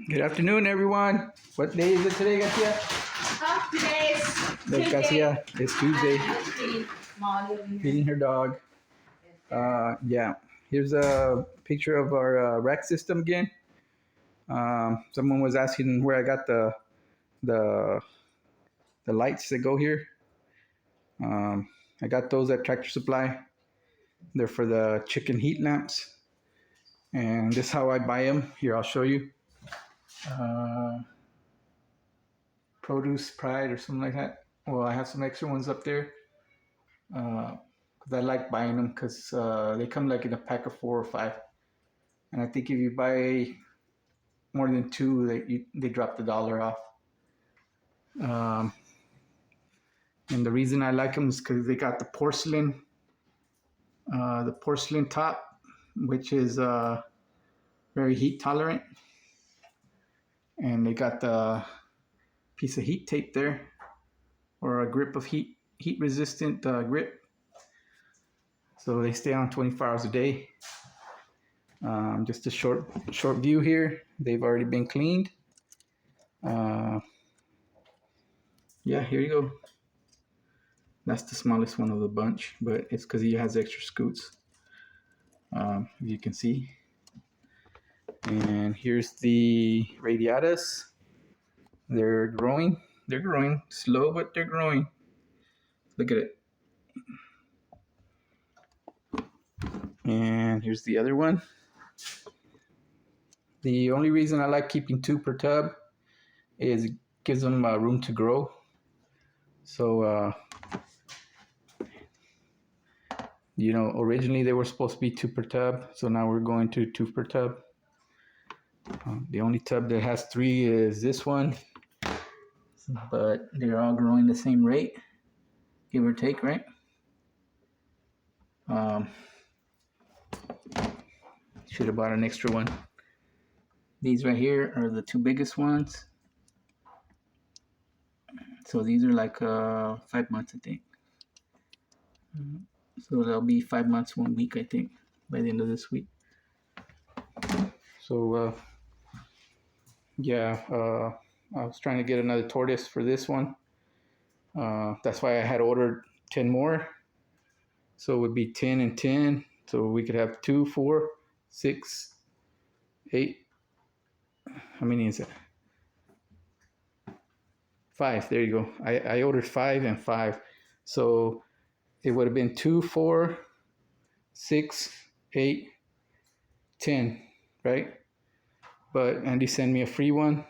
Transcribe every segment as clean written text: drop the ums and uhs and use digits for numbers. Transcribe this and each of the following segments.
Good afternoon, everyone. What day is it today, Garcia? Today's Tuesday. Garcia, it's Tuesday. Feeding Molly over here. Feeding her dog. Yeah. Here's a picture of our rack system again. Someone was asking where I got the the lights that go here. I got those at Tractor Supply. They're for the chicken heat lamps, and this is how I buy them. Here, I'll show you. Produce Pride or something like that. Well, I have some extra ones up there because I like buying them because they come like in a pack of 4 or 5, and I think if you buy more than 2, they drop the dollar off. And the reason I like them is because they got the porcelain top, which is very heat tolerant, and they got the piece of heat tape there, or a grip of heat resistant grip, so they stay on 24 hours a day. Just a short view here. They've already been cleaned. Yeah, here you go. That's the smallest one of the bunch, but it's because he has extra scoots, if you can see. And here's the radiatas. They're growing. They're growing slow, but they're growing. Look at it. And here's the other one. The only reason I like keeping 2 per tub is it gives them room to grow. So, originally they were supposed to be 2 per tub, so now we're going to 2 per tub. The only tub that has 3 is this one, but they're all growing the same rate, give or take, right? Should have bought an extra one. These right here are the 2 biggest ones. So these are like 5 months, I think. So they'll be 5 months, 1 week, I think, by the end of this week. So yeah, I was trying to get another tortoise for this one. That's why I had ordered 10 more. So it would be 10 and 10. So we could have 2, 4, 6, 8. How many is it? 5. There you go. I ordered 5 and 5. So it would have been 2, 4, 6, 8, 10, right? But Andy sent me a free one.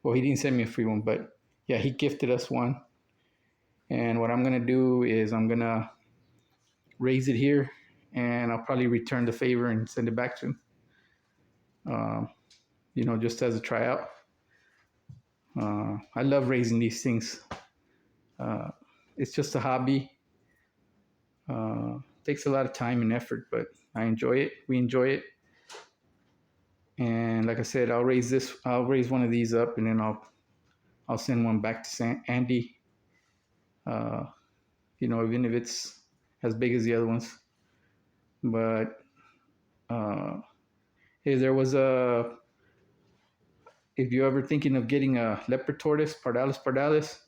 Well, he didn't send me a free one, but yeah, he gifted us one. And what I'm going to do is I'm going to raise it here, and I'll probably return the favor and send it back to him, just as a tryout. I love raising these things. It's just a hobby. Takes a lot of time and effort, but I enjoy it. We enjoy it. And like I said, I'll raise one of these up, and then I'll send one back to Andy. Even if it's as big as the other ones. But if you're ever thinking of getting a leopard tortoise, pardalis,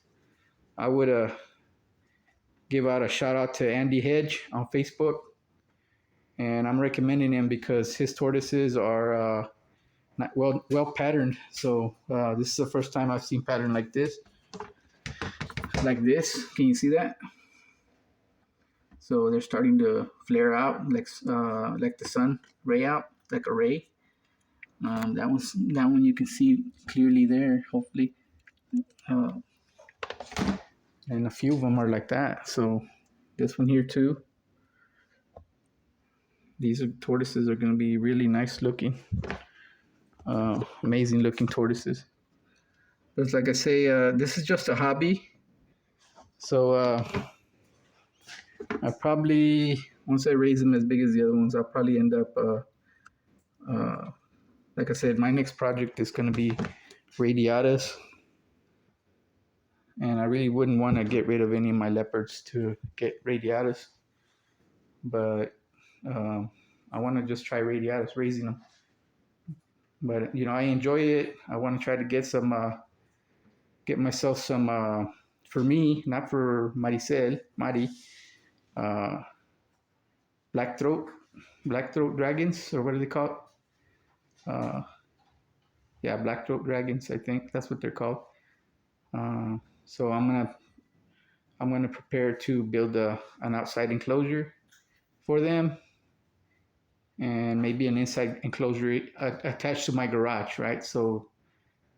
I would give out a shout out to Andy Hedge on Facebook. And I'm recommending him because his tortoises are not well patterned. So this is the first time I've seen pattern like this. Like this. Can you see that? So they're starting to flare out like the sun ray out, like a ray. That one you can see clearly there, hopefully. And a few of them are like that. So this one here too. These tortoises are going to be really nice looking, amazing looking tortoises. But like I say, this is just a hobby. So I probably, once I raise them as big as the other ones, I'll probably end up, like I said, my next project is going to be radiatas. And I really wouldn't want to get rid of any of my leopards to get radiatas. But I want to just try radiatas, raising them. but you know, I enjoy it. I want to try to get myself some for me, not for Mari, uh, black throat, black throat dragons, or what do they call it? Uh, yeah, black throat dragons. I think that's what they're called. So I'm gonna prepare to build an outside enclosure for them, and maybe an inside enclosure attached to my garage, right? So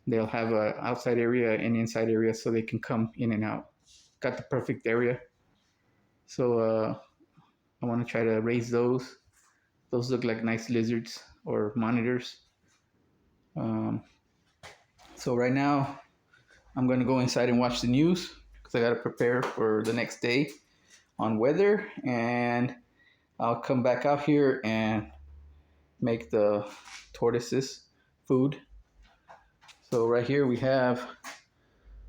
they'll have a outside area and inside area, so they can come in and out. Got the perfect area. So I want to try to raise those. Those look like nice lizards or monitors. Um, so right now I'm going to go inside and watch the news because I got to prepare for the next day on weather, and I'll come back out here and make the tortoises food. So right here we have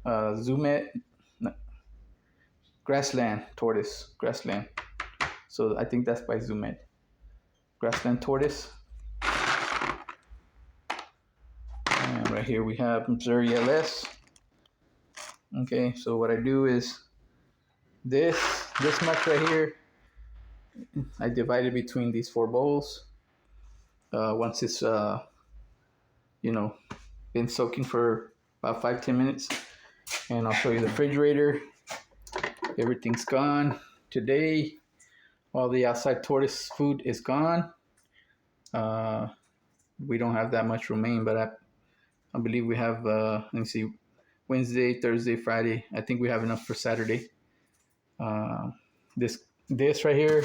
Zumet grassland tortoise, grassland. So I think that's by Zumet. Grassland tortoise. And right here we have Missouri LS. Okay, so what I do is this much right here, I divide it between these 4 bowls. Once it's you know, been soaking for about 5-10 minutes, and I'll show you the refrigerator. Everything's gone today. All the outside tortoise food is gone. We don't have that much romaine, but I believe we have let me see, Wednesday, Thursday, Friday. I think we have enough for Saturday. This right here,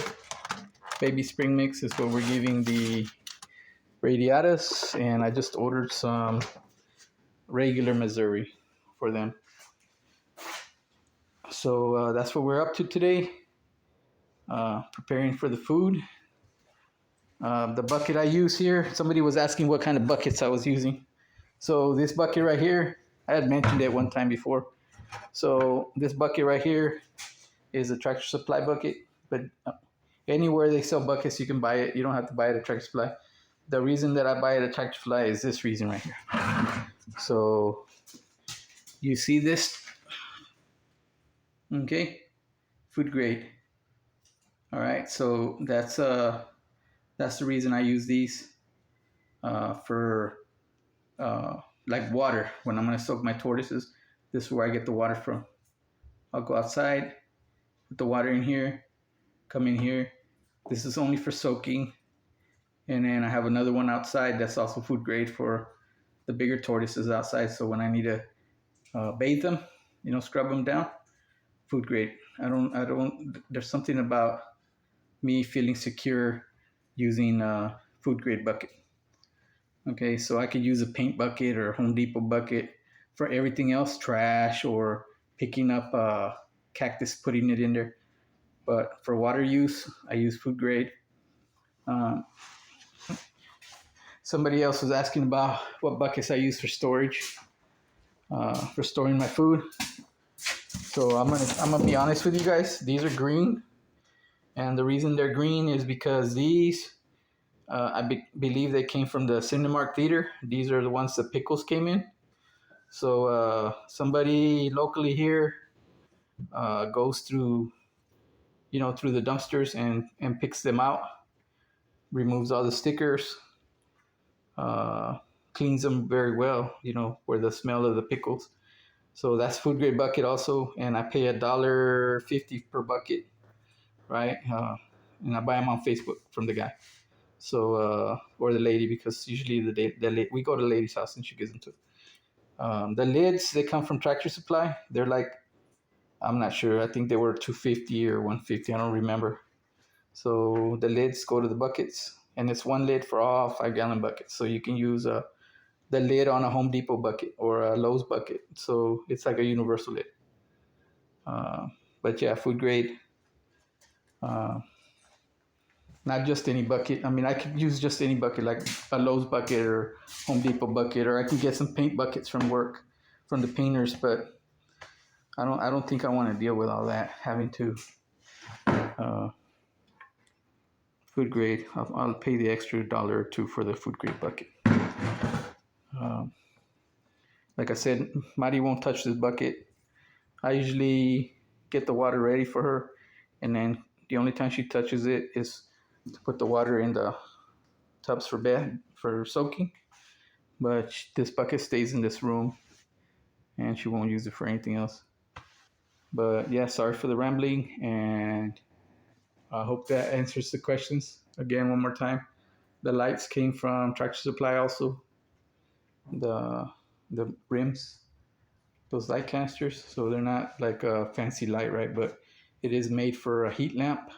baby spring mix, is what we're giving the radiatas, and I just ordered some regular Missouri for them. So that's what we're up to today. Preparing for the food. The bucket I use here, somebody was asking what kind of buckets I was using. So this bucket right here, I had mentioned it one time before. So this bucket right here is a Tractor Supply bucket, but anywhere they sell buckets, you can buy it. You don't have to buy it at Tractor Supply. The reason that I buy it at Tractor Supply is this reason right here. So you see this? Okay, food grade. All right, so that's the reason I use these for like water. When I'm gonna soak my tortoises, this is where I get the water from. I'll go outside, put the water in here, come in here. This is only for soaking. And then I have another one outside that's also food grade for the bigger tortoises outside. So when I need to bathe them, you know, scrub them down, food grade. There's something about me feeling secure using a food grade bucket. Okay, so I could use a paint bucket or a Home Depot bucket for everything else, trash or picking up cactus, putting it in there. But for water use, I use food grade. Somebody else was asking about what buckets I use for storage, for storing my food. So I'm gonna be honest with you guys. These are green, and the reason they're green is because these, believe they came from the Cinemark Theater. These are the ones the pickles came in. So somebody locally here goes through, you know, through the dumpsters and picks them out, removes all the stickers, cleans them very well, you know, for the smell of the pickles. So that's food grade bucket also, and I pay $1.50 per bucket, right? And I buy them on Facebook from the guy, so or the lady, because usually we go to the lady's house and she gives them to. The lids, they come from Tractor Supply. They're like, I'm not sure. I think they were $2.50 or $1.50. I don't remember. So the lids go to the buckets, and it's one lid for all 5-gallon buckets. So you can use the lid on a Home Depot bucket or a Lowe's bucket. So it's like a universal lid. But yeah, food grade. Not just any bucket. I mean, I could use just any bucket, like a Lowe's bucket or Home Depot bucket, or I can get some paint buckets from work, from the painters. But I don't think I want to deal with all that, having to food grade. I'll pay the extra $1 or $2 for the food grade bucket. Like I said, Mari won't touch this bucket. I usually get the water ready for her, and then the only time she touches it is to put the water in the tubs for bed for soaking. But this bucket stays in this room, and she won't use it for anything else. But yeah, sorry for the rambling, and I hope that answers the questions. Again, one more time, the lights came from Tractor Supply. Also, the rims, those light canisters. So they're not like a fancy light, right? But it is made for a heat lamp.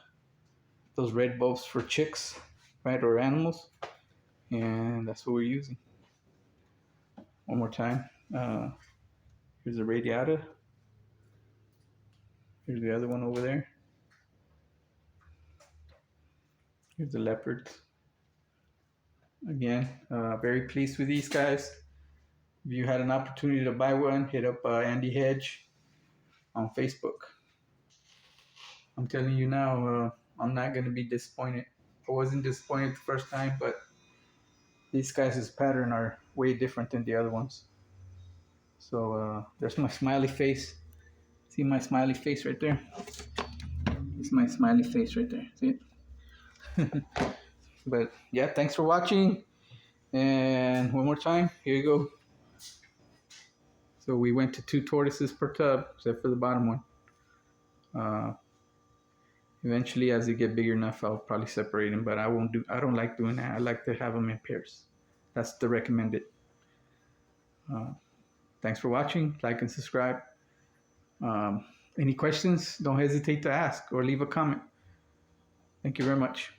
Those red bulbs for chicks, right, or animals, and that's what we're using. One more time. Here's the radiata. Here's the other one over there. Here's the Leopard. Again, very pleased with these guys. If you had an opportunity to buy one, hit up Andy Hedge on Facebook. I'm telling you now, I'm not going to be disappointed. I wasn't disappointed the first time, but these guys' pattern are way different than the other ones. So there's my smiley face. See my smiley face right there? It's my smiley face right there. See it? But yeah, thanks for watching. And one more time, here you go. So we went to 2 tortoises per tub, except for the bottom one. Eventually, as they get bigger enough, I'll probably separate them. But I don't like doing that. I like to have them in pairs. That's the recommended. Thanks for watching. Like and subscribe. Any questions? Don't hesitate to ask or leave a comment. Thank you very much.